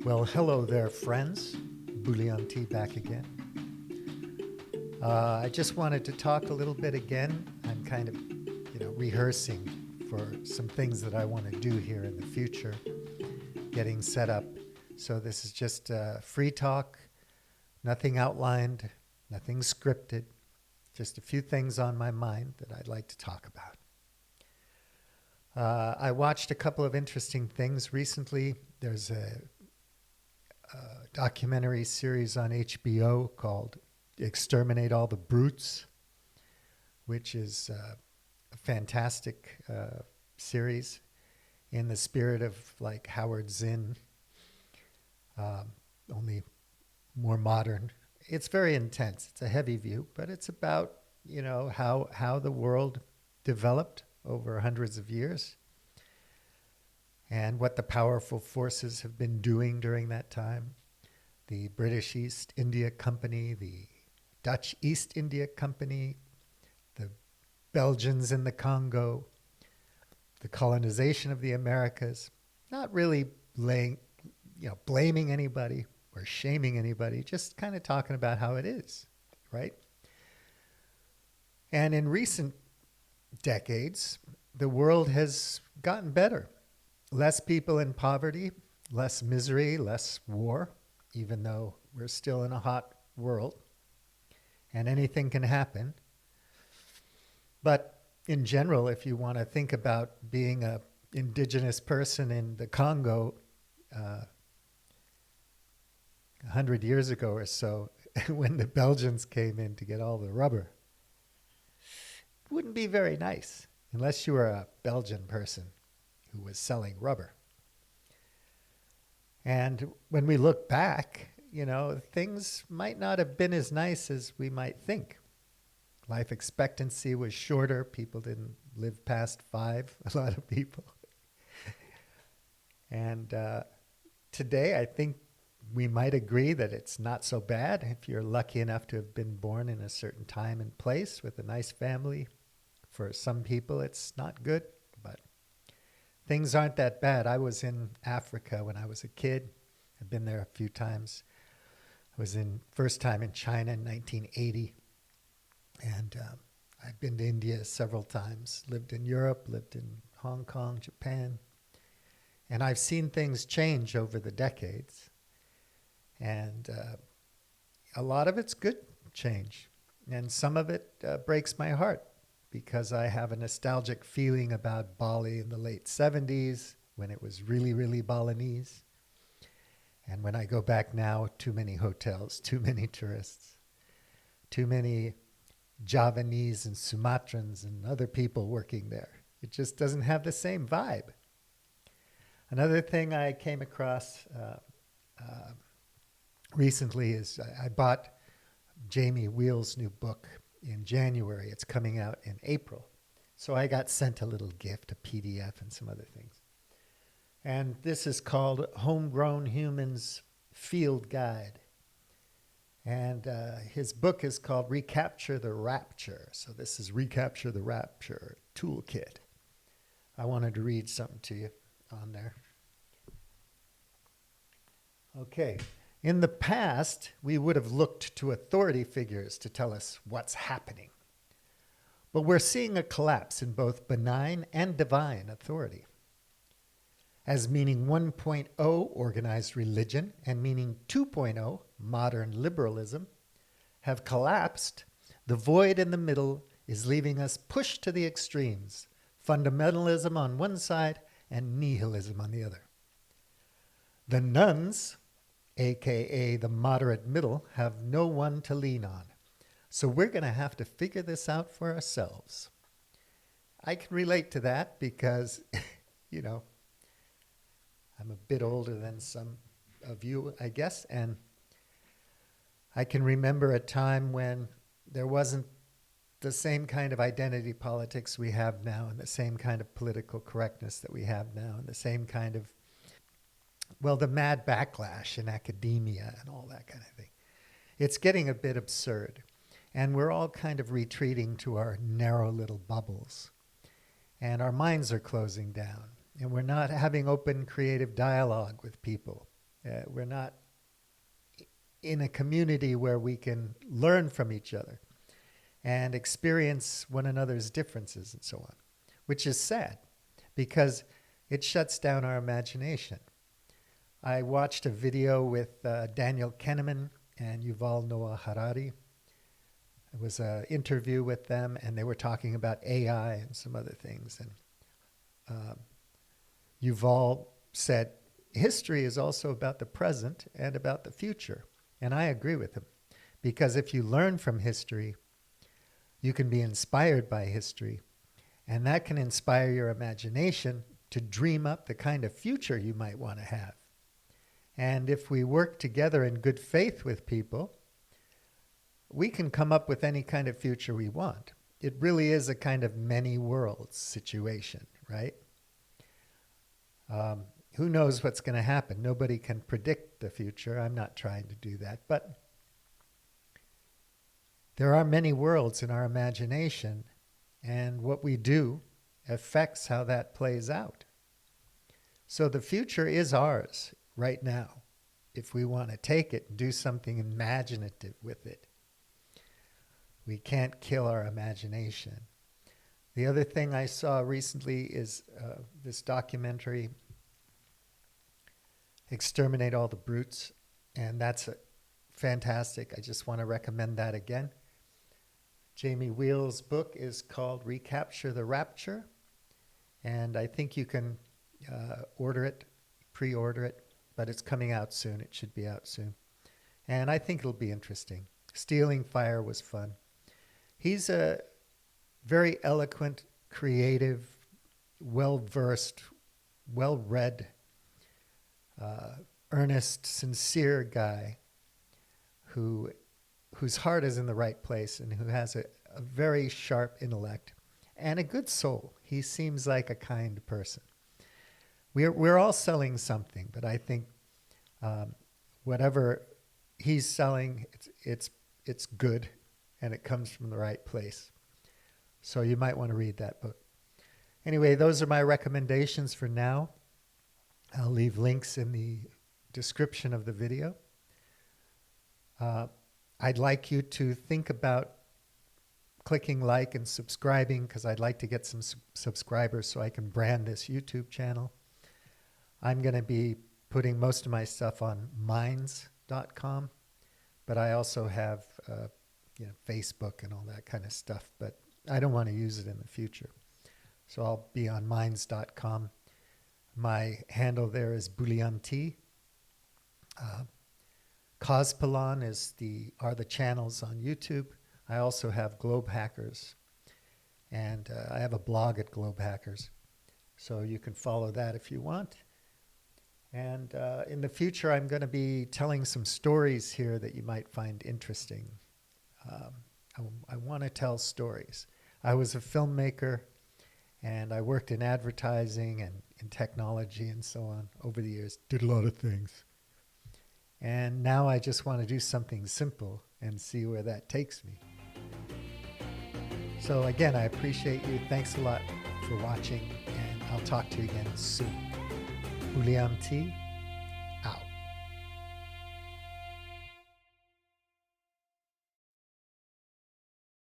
Well, hello there, friends. Bouillon Tea back again. I just wanted to talk a little bit again. I'm kind of, rehearsing for some things that I want to do here in the future, getting set up. So this is just free talk, nothing outlined, nothing scripted, just a few things on my mind that I'd like to talk about. I watched a couple of interesting things recently. There's a documentary series on HBO called Exterminate All The Brutes, which is a fantastic series in the spirit of like Howard Zinn, only more modern. It's very intense. It's a heavy view, but it's about, how the world developed over hundreds of years and what the powerful forces have been doing during that time. The British East India Company, the Dutch East India Company, the Belgians in the Congo, the colonization of the Americas, not really blaming anybody or shaming anybody, just kind of talking about how it is, right? And in recent decades, the world has gotten better. Less people in poverty, less misery, less war, even though we're still in a hot world and anything can happen. But in general, if you want to think about being an indigenous person in the Congo 100 years ago or so, when the Belgians came in to get all the rubber, it wouldn't be very nice unless you were a Belgian person who was selling rubber. And when we look back, things might not have been as nice as we might think. Life expectancy was shorter. People didn't live past 5, a lot of people. And today, I think we might agree that it's not so bad if you're lucky enough to have been born in a certain time and place with a nice family. For some people, it's not good, but things aren't that bad. I was in Africa when I was a kid. I've been there a few times. I was first time in China in 1980. And I've been to India several times, lived in Europe, lived in Hong Kong, Japan. And I've seen things change over the decades. And a lot of it's good change. And some of it breaks my heart, because I have a nostalgic feeling about Bali in the late 70s when it was really, really Balinese. And when I go back now, too many hotels, too many tourists, too many Javanese and Sumatrans and other people working there. It just doesn't have the same vibe. Another thing I came across recently is I bought Jamie Wheal's new book in January. It's coming out in April. So I got sent a little gift, a PDF and some other things. And this is called Homegrown Humans Field Guide. And his book is called Recapture the Rapture. So this is Recapture the Rapture Toolkit. I wanted to read something to you on there. Okay. In the past, we would have looked to authority figures to tell us what's happening. But we're seeing a collapse in both benign and divine authority. As meaning 1.0 organized religion and meaning 2.0 modern liberalism have collapsed, the void in the middle is leaving us pushed to the extremes, fundamentalism on one side and nihilism on the other. The nuns, aka the moderate middle, have no one to lean on. So we're going to have to figure this out for ourselves. I can relate to that because, I'm a bit older than some of you, I guess, and I can remember a time when there wasn't the same kind of identity politics we have now, and the same kind of political correctness that we have now, and the same kind of, the mad backlash in academia and all that kind of thing. It's getting a bit absurd, and we're all kind of retreating to our narrow little bubbles, and our minds are closing down. And we're not having open, creative dialogue with people. We're not in a community where we can learn from each other and experience one another's differences and so on, which is sad because it shuts down our imagination. I watched a video with Daniel Kahneman and Yuval Noah Harari. It was an interview with them, and they were talking about AI and some other things. And Yuval said, history is also about the present and about the future. And I agree with him, because if you learn from history, you can be inspired by history, and that can inspire your imagination to dream up the kind of future you might want to have. And if we work together in good faith with people, we can come up with any kind of future we want. It really is a kind of many worlds situation, right? Who knows what's going to happen? Nobody can predict the future. I'm not trying to do that. But there are many worlds in our imagination, and what we do affects how that plays out. So the future is ours right now, if we want to take it and do something imaginative with it. We can't kill our imagination. The other thing I saw recently is this documentary, Exterminate All The Brutes, and that's fantastic. I just want to recommend that again. Jamie Wheal's book is called Recapture The Rapture, and I think you can order it, pre-order it, but it's coming out soon. It should be out soon. And I think it'll be interesting. Stealing Fire was fun. He's a very eloquent, creative, well-versed, well-read, earnest, sincere guy whose heart is in the right place and who has a very sharp intellect and a good soul. He seems like a kind person. We're all selling something, but I think whatever he's selling, it's good, and it comes from the right place. So you might want to read that book. Anyway, those are my recommendations for now. I'll leave links in the description of the video. I'd like you to think about clicking like and subscribing, because I'd like to get some subscribers so I can brand this YouTube channel. I'm going to be putting most of my stuff on minds.com, but I also have Facebook and all that kind of stuff, but I don't want to use it in the future. So I'll be on minds.com. My handle there is Boulianti. Cospolon are the channels on YouTube. I also have Globe Hackers, and I have a blog at Globe Hackers, so you can follow that if you want. And in the future, I'm going to be telling some stories here that you might find interesting. I want to tell stories. I was a filmmaker, and I worked in advertising and in technology and so on over the years. Did a lot of things. And now I just want to do something simple and see where that takes me. So again, I appreciate you. Thanks a lot for watching, and I'll talk to you again soon. Uliam T.